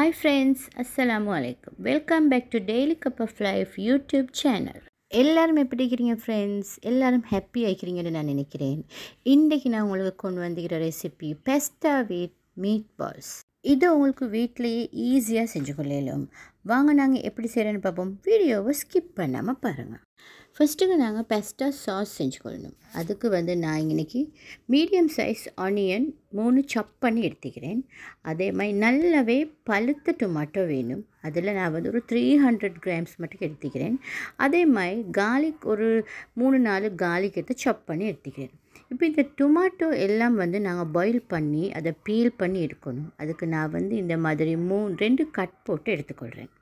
Hi friends, Assalamu alaikum. Welcome back to Daily Cup of Life YouTube channel. எல்லாரும் எப்படி இருக்கிறீங்க friends? எல்லாரும் happy ஆகிக்கிறீங்கன்னு நான் நினைக்கிறேன். இன்றைக்கி நான் உங்களுக்கு கொண்டு வந்துக்கிற ரெசிபி பெஸ்டா வித் மீட் பால்ஸ். இது உங்களுக்கு வீட்டிலேயே ஈஸியாக செஞ்சு கொள்ளலாம். வாங்க நாங்கள் எப்படி செய்கிறேன்னு பார்ப்போம். வீடியோவை ஸ்கிப் பண்ணாமல் பாருங்கள். ஃபஸ்ட்டுக்கு நாங்கள் பெஸ்டா சாஸ் செஞ்சுக்கொள்ளணும். அதுக்கு நான் இன்றைக்கி மீடியம் சைஸ் ஆனியன் 3 சாப் பண்ணி எடுத்துக்கிறேன். அதே மாதிரி நல்லாவே பழுத்த டொமாட்டோ வேணும். அதில் நான் ஒரு 300 கிராம்ஸ் மட்டும் எடுத்துக்கிறேன். அதே மாதிரி கார்லிக் ஒரு 3-4 கார்லிக் எடுத்து சாப் பண்ணி எடுத்துக்கிறேன். இப்போ இந்த டொமாட்டோ எல்லாம் நாங்கள் பாயில் பண்ணி அதை பீல் பண்ணி எடுக்கணும். அதுக்கு நான் இந்த மாதிரி 2 கட் போட்டு எடுத்துக்கொள்கிறேன்.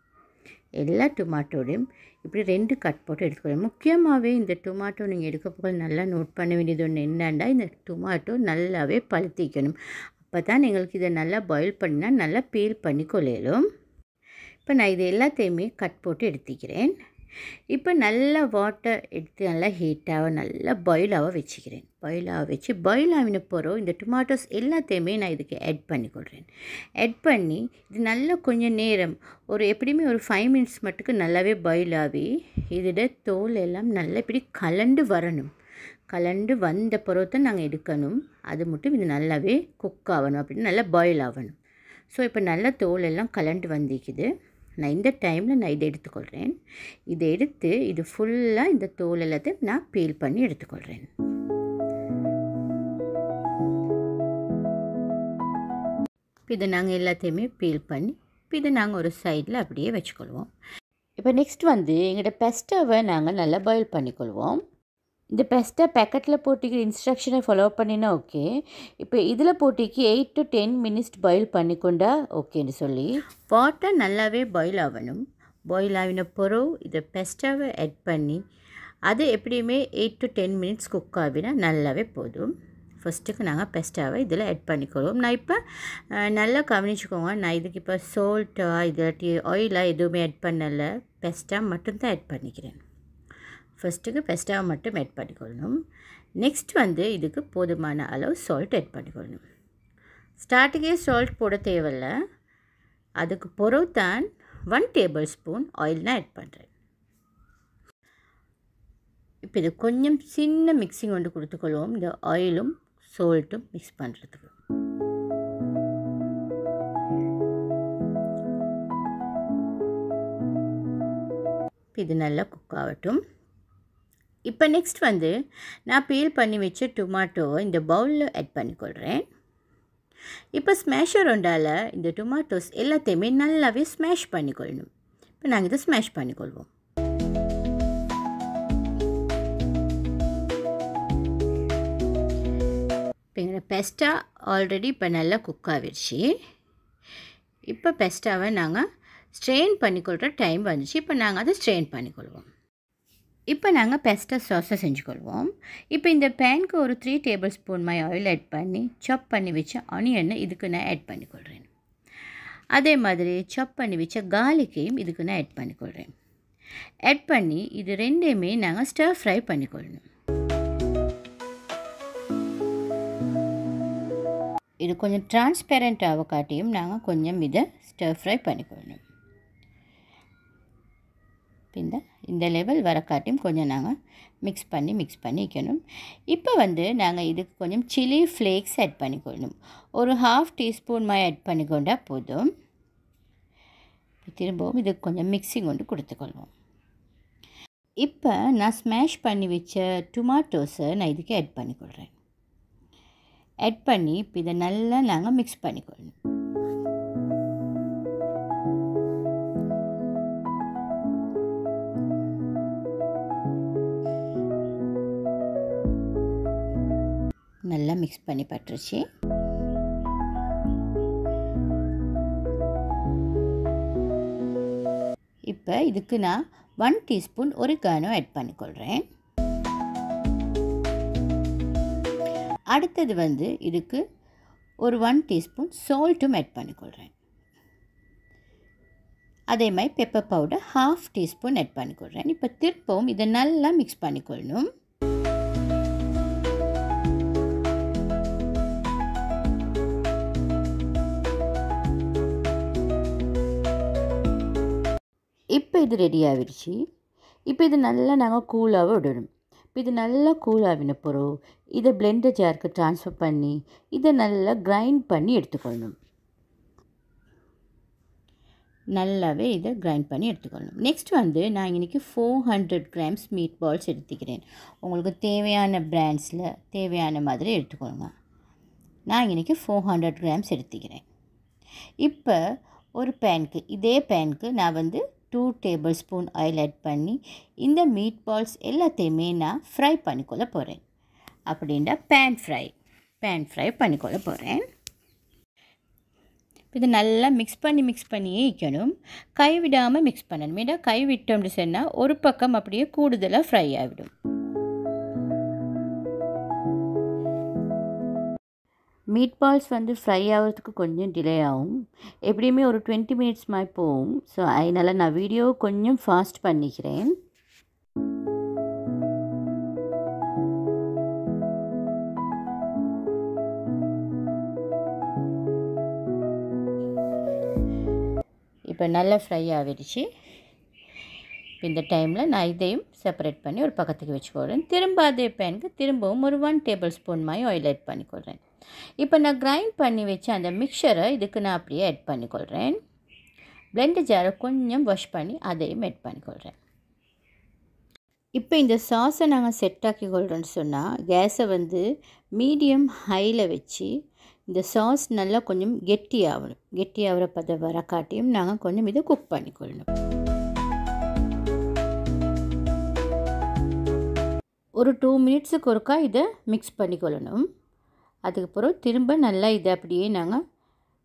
எல்லா டொமாட்டோடையும் இப்படி 2 கட் போட்டு எடுத்துக்கொள்கிறேன். முக்கியமாகவே இந்த டொமாட்டோ நீங்கள் எடுக்க போக நல்லா நோட் பண்ண வேண்டியது ஒன்று என்னன்னா, இந்த டொமாட்டோ நல்லாவே பழுத்திக்கணும். அப்போ தான் எங்களுக்கு இதை நல்லா பாயில் பண்ணினா நல்லா பீல் பண்ணி கொள்ளலும். இப்போ நான் இது எல்லாத்தையுமே கட் போட்டு எடுத்துக்கிறேன். இப்போ நல்லா வாட்டர் எடுத்து நல்லா ஹீட்டாக நல்லா பாயிலாக வச்சுக்கிறேன். பாயிலாக வச்சு பாயில் ஆகின பிறகு இந்த டொமாட்டோஸ் எல்லாத்தையுமே நான் இதுக்கு ஆட் பண்ணிக்கொள்கிறேன். ஆட் பண்ணி இது நல்லா கொஞ்சம் நேரம் எப்படியுமே ஒரு 5 மினிட்ஸ் மட்டுக்கு நல்லாவே பாயில் ஆகி இதோட தோல் எல்லாம் நல்லா இப்படி கலண்டு வரணும். கலண்டு வந்த பிறகு தான் நாங்கள் எடுக்கணும். அது மட்டும் இது நல்லாவே குக் ஆகணும், அப்படின்னு நல்லா பாயில் ஆகணும். ஸோ இப்போ நல்லா தோல் எல்லாம் கலண்டு வந்திக்குது. நான் இந்த டைமில் நான் இதை எடுத்துக்கொள்கிறேன். இதை எடுத்து இது ஃபுல்லாக இந்த தோல் எல்லாத்தையும் நான் பீல் பண்ணி எடுத்துக்கொள்கிறேன். இதை நாங்கள் எல்லாத்தையுமே பீல் பண்ணி இதை நாங்கள் ஒரு சைடில் அப்படியே வச்சுக்கொள்வோம். இப்போ நெக்ஸ்ட் எங்களோட பெஸ்டாவை நாங்கள் நல்லா பாயில் பண்ணிக்கொள்வோம். இந்த பெஸ்ட்டை பேக்கெட்டில் போட்டிக்கு இன்ஸ்ட்ரக்ஷனை ஃபாலோ பண்ணினா ஓகே. இப்போ இதில் போட்டிக்கு 8 to 10 மினிட்ஸ் பாயில் பண்ணிக்கொண்டா ஓகேன்னு சொல்லி வாட்டர் நல்லாவே பாயில் ஆகணும். பாயில் ஆகின பிறகு இதை பெஸ்ட்டாவை ஆட் பண்ணி அது எப்படியுமே 8 to 10 மினிட்ஸ் குக் ஆகினா நல்லாவே போதும். ஃபஸ்ட்டுக்கு நாங்கள் பெஸ்ட்டாவை இதில் ஆட் பண்ணிக்கொள்வோம். நான் இப்போ நல்லா கவனிச்சுக்கோங்க. நான் இதுக்கு இப்போ சால்ட்டா இல்லாட்டி ஆயிலாக எதுவுமே ஆட் பண்ணலை, பெஸ்ட்டாக மட்டும்தான் ஆட் பண்ணிக்கிறேன். ஃபஸ்ட்டுக்கு பெஸ்ட்டாக மட்டும் ஆட் பண்ணிக்கொள்ளணும். நெக்ஸ்ட் இதுக்கு போதுமான அளவு சால்ட் ஆட் பண்ணிக்கொள்ளணும். ஸ்டார்டிங்கே சால்ட் போட தேவையில்லை. அதுக்கு பிறகு தான் 1 டேபிள் ஸ்பூன் ஆயில் நான் ஆட் பண்ணுறேன். இப்போ இது கொஞ்சம் சின்ன மிக்சிங் கொடுத்துக்கொள்வோம். இந்த ஆயிலும் சால்ட்டும் மிக்ஸ் பண்ணுறதுக்கு. இது நல்லா குக் ஆகட்டும். இப்போ நெக்ஸ்ட் நான் பீல் பண்ணி வச்ச டொமாட்டோவை இந்த பவுலில் ஆட் பண்ணிக்கொள்கிறேன். இப்போ ஸ்மேஷர் உண்டால் இந்த டொமாட்டோஸ் எல்லாத்தையுமே நல்லாவே ஸ்மேஷ் பண்ணிக்கொள்ளணும். இப்போ நாங்கள் இதை ஸ்மேஷ் பண்ணிக்கொள்வோம். இப்போ எங்களோட பெஸ்ட்டா ஆல்ரெடி இப்போ நல்லா குக் ஆகிடுச்சு. இப்போ பெஸ்ட்டாவை நாங்கள் ஸ்ட்ரெயின் பண்ணிக்கொள்கிற டைம் வந்துச்சு. இப்போ நாங்கள் அதை ஸ்ட்ரெயின் பண்ணிக்கொள்வோம். இப்போ நாங்கள் பெஸ்டா சாஸை செஞ்சுக்கொள்வோம். இப்போ இந்த பேனுக்கு ஒரு 3 டேபிள் ஸ்பூன் ஆயில் ஆட் பண்ணி சாப் பண்ணி வச்ச ஆனியனை இதுக்கு நான் ஆட் பண்ணிக்கொள்கிறேன். அதே மாதிரி சாப் பண்ணி வச்ச கார்லிக்கையும் இதுக்கு நான் ஆட் பண்ணிக்கொள்கிறேன். ஆட் பண்ணி இது ரெண்டையுமே நாங்கள் ஸ்டர் ஃப்ரை பண்ணிக்கொள்ளணும். இது கொஞ்சம் டிரான்ஸ்பேரண்ட் ஆக காட்டியும் நாங்கள் கொஞ்சம் இதை ஸ்டர் ஃப்ரை பண்ணிக்கொள்ளணும். இந்த லெவல் வர காட்டியும் கொஞ்சம் நாங்கள் மிக்ஸ் பண்ணி வைக்கணும். இப்போ நாங்கள் இதுக்கு கொஞ்சம் சில்லி ஃப்ளேக்ஸ் ஆட் பண்ணிக்கொள்ளணும். ஒரு 1/2 டீஸ்பூன் ஆட் பண்ணிக்கொண்டால் போதும். திரும்பவும் இதுக்கு கொஞ்சம் மிக்சிங் கொடுத்துக்கொள்வோம். இப்போ நான் ஸ்மேஷ் பண்ணி வச்ச டொமாட்டோஸை நான் இதுக்கு ஆட் பண்ணிக்கொள்கிறேன். ஆட் பண்ணி இப்போ இதை நல்லா நாங்கள் மிக்ஸ் பண்ணிக்கொள்ளணும். நல்லா மிக்ஸ் பண்ணி பட்டுருச்சு. இப்போ இதுக்கு நான் 1 டீஸ்பூன் ஒரிகானோ ஆட் பண்ணிக்கொள்கிறேன். அடுத்தது இதுக்கு ஒரு 1 டீஸ்பூன் சால்ட்டும் ஆட் பண்ணிக்கொள்கிறேன். அதே மாதிரி பெப்பர் பவுடர் 1/2 டீஸ்பூன் ஆட் பண்ணிக்கொள்கிறேன். இப்போ திருப்பவும் இதை நல்லா மிக்ஸ் பண்ணிக்கொள்ளணும். இது ரெடி ஆகிடுச்சு. இப்போ இது நல்லா நாங்கள் கூலாக விடணும். இப்போ இது நல்லா கூலாகின பிறகு இதை பிளெண்டர் ஜாருக்கு ட்ரான்ஸ்ஃபர் பண்ணி இதை நல்லா கிரைண்ட் பண்ணி எடுத்துக்கொள்ளணும். நல்லாவே இதை கிரைண்ட் பண்ணி எடுத்துக்கொள்ளணும். நெக்ஸ்ட் வந்து நான் இன்றைக்கி 400 grams மீட் பால்ஸ் எடுத்துக்கிறேன். உங்களுக்கு தேவையான பிராண்ட்ஸில் தேவையான மாதிரி எடுத்துக்கொள்ளுங்க. நான் இன்றைக்கி 400 grams எடுத்துக்கிறேன். இப்போ ஒரு பேனுக்கு இதே பேனுக்கு நான் வந்து 2 tablespoon ஆயில் ஆட் பண்ணி இந்த மீட் பால்ஸ் எல்லாத்தையுமே நான் ஃப்ரை பண்ணிக்கொள்ள போகிறேன். அப்படின்னா பேன் ஃப்ரை பண்ணிக்கொள்ள போகிறேன். இது நல்லா மிக்ஸ் பண்ணியே வைக்கணும். கை விடாமல் மிக்ஸ் பண்ணணும். ஏன்னா கை விட்டோம்னு சொன்னால் ஒரு பக்கம் அப்படியே கூடுதலாக ஃப்ரை ஆகிடும். மீட் பால்ஸ் வந்து ஃப்ரை ஆகிறதுக்கு கொஞ்சம் டிலே ஆகும். எப்படியுமே ஒரு 20 minutes மாதிரி போகும். ஸோ அதனால் நான் வீடியோ கொஞ்சம் ஃபாஸ்ட் பண்ணிக்கிறேன். இப்போ நல்லா ஃப்ரை ஆகிடுச்சு. இந்த டைமில் நான் இதையும் செப்பரேட் பண்ணி ஒரு பக்கத்துக்கு வச்சுக்கொள்கிறேன். திரும்ப அதே பேனுக்கு திரும்பவும் ஒரு 1 tablespoon மாதிரி ஆயில் ஆட் பண்ணிக்கொள்கிறேன். இப்போ நான் கிரைண்ட் பண்ணி வச்ச அந்த மிக்சரை இதுக்கு நான் அப்படியே ஆட் பண்ணிக்கொள்கிறேன். பிளெண்டர் ஜாரை கொஞ்சம் வாஷ் பண்ணி அதையும் ஆட் பண்ணிக்கொள்கிறேன். இப்போ இந்த சாஸை நாங்கள் செட் ஆக்கிக்கொள்கிறோன்னு சொன்னால் கேஸை வந்து மீடியம் ஹையில் வச்சு இந்த சாஸ் நல்லா கொஞ்சம் கெட்டியாகிற பதம் வர காட்டியும் நாங்கள் கொஞ்சம் இதை குக் பண்ணிக்கொள்ளணும். ஒரு 2 minutesக்கு ஒருக்கா இதை மிக்ஸ் பண்ணிக்கொள்ளணும். அதுக்கப்புறம் திரும்ப நல்லா இதை அப்படியே நாங்கள்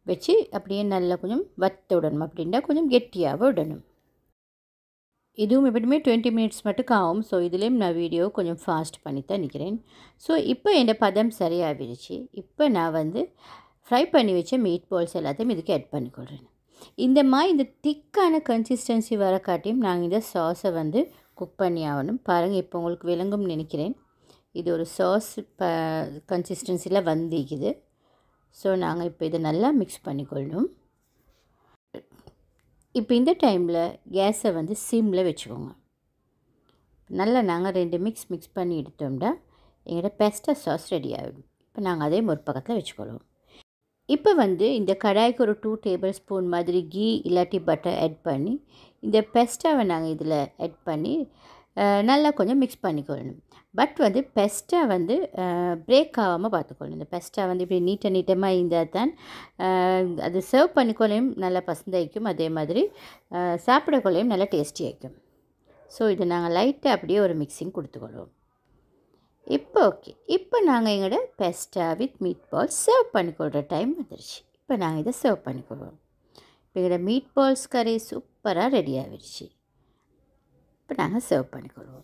வச்சு அப்படியே நல்லா கொஞ்சம் வற்ற விடணும். அப்படின்னா கொஞ்சம் கெட்டியாக விடணும். இதுவும் எப்படியுமே 20 minutes மட்டும் ஆகும். ஸோ இதுலேயும் நான் வீடியோ கொஞ்சம் ஃபாஸ்ட் பண்ணி தான் நிற்கிறேன். ஸோ இப்போ என் பதம் சரியாகிடுச்சு. இப்போ நான் வந்து ஃப்ரை பண்ணி வச்ச மீட் பால்ஸ் எல்லாத்தையும் இதுக்கு ஆட் பண்ணிக்கொள்கிறேன். இந்த திக்கான கன்சிஸ்டன்சி வர காட்டியும் நாங்கள் இந்த சாஸை வந்து குக் பண்ணி ஆகணும். பாருங்கள், இப்போ உங்களுக்கு விளங்கும்னு நினைக்கிறேன். இது ஒரு சாஸ் கன்சிஸ்டன்சியில் வந்திக்குது. ஸோ நாங்கள் இப்போ இதை நல்லா மிக்ஸ் பண்ணிக்கொள்ளணும். இப்போ இந்த டைமில் கேஸை வந்து சிம்மில் வச்சுக்கோங்க. நல்லா நாங்கள் 2 மிக்ஸ் பண்ணி எடுத்தோம்னா எங்களோட பெஸ்டா சாஸ் ரெடி ஆகிடும். இப்போ நாங்கள் அதே ஒரு பக்கத்தில் வச்சுக்கொள்வோம். இப்போ வந்து இந்த கடாய்க்கு ஒரு 2 tablespoon மாதிரி கீ இல்லாட்டி பட்டர் ஆட் பண்ணி இந்த பெஸ்டாவை நாங்கள் இதில் ஆட் பண்ணி நல்லா கொஞ்சம் மிக்ஸ் பண்ணிக்கொள்ளணும். பட் வந்து பெஸ்டா வந்து பிரேக் ஆகாமல் பார்த்துக்கொள்ளணும். இந்த பெஸ்டா வந்து இப்படி நீட்டமாக இருந்தால் தான் அது சர்வ் பண்ணிக்கொள்ளையும் நல்லா பசந்தாய்க்கும், அதே மாதிரி சாப்பிடக்கொள்ளையும் நல்லா டேஸ்டியாகும். ஸோ இது நாங்கள் லைட்டாக அப்படியே ஒரு மிக்சிங் கொடுத்துக்கொள்வோம். இப்போ ஓகே, இப்போ நாங்கள் எங்களோட pasta with meatballs serve பண்ணிக்கொள்கிற டைம் வந்துடுச்சு. இப்போ நாங்கள் இதை சர்வ் பண்ணிக்கொள்வோம். இப்போ எங்களோட மீட் பால்ஸ் கறி சூப்பராக ரெடி ஆகிடுச்சு. இப்போ நாங்கள் சர்வ் பண்ணிக்கொள்வோம்.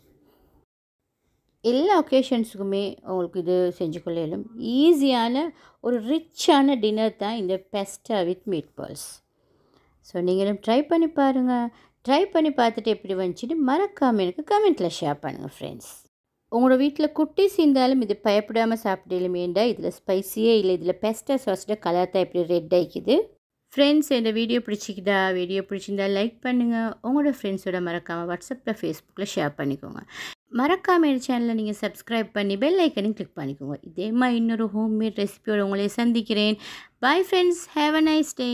எல்லா ஒகேஷன்ஸுக்குமே உங்களுக்கு இது செஞ்சு கொள்ளையிலும் ஈஸியான ஒரு ரிச்சான டின்னர் தான் இந்த பெஸ்டா வித் மீட் பால்ஸ். ஸோ நீங்களும் ட்ரை பண்ணி பாருங்கள். ட்ரை பண்ணி பார்த்துட்டு எப்படி வந்துச்சுன்னு மறக்காமல் எனக்கு கமெண்ட்டில் ஷேர் பண்ணுங்கள் ஃப்ரெண்ட்ஸ். உங்களோட வீட்டில் குட்டீஸ் இருந்தாலும் இது பயப்படாமல் சாப்பிடலுமேண்டா. இதில் ஸ்பைஸியே இல்லை, இதில் பெஸ்டா சாஸோட கலர் தான் இப்படி ரெட் ஆகிக்குது. ஃப்ரெண்ட்ஸ், இந்த வீடியோ பிடிச்சிருந்தா லைக் பண்ணுங்கள். உங்களோட ஃப்ரெண்ட்ஸோட மறக்காமல் வாட்ஸ்அப்பில் ஃபேஸ்புக்கில் ஷேர் பண்ணிக்கோங்க. மறக்காமல் என் சேனலை நீங்கள் சப்ஸ்கிரைப் பண்ணி பெல் ஐக்கனையும் கிளிக் பண்ணிக்கோங்க. இதே மாதிரி இன்னொரு ஹோம்மேட் ரெசிபியோடு உங்களை சந்திக்கிறேன். Bye friends, have a nice day.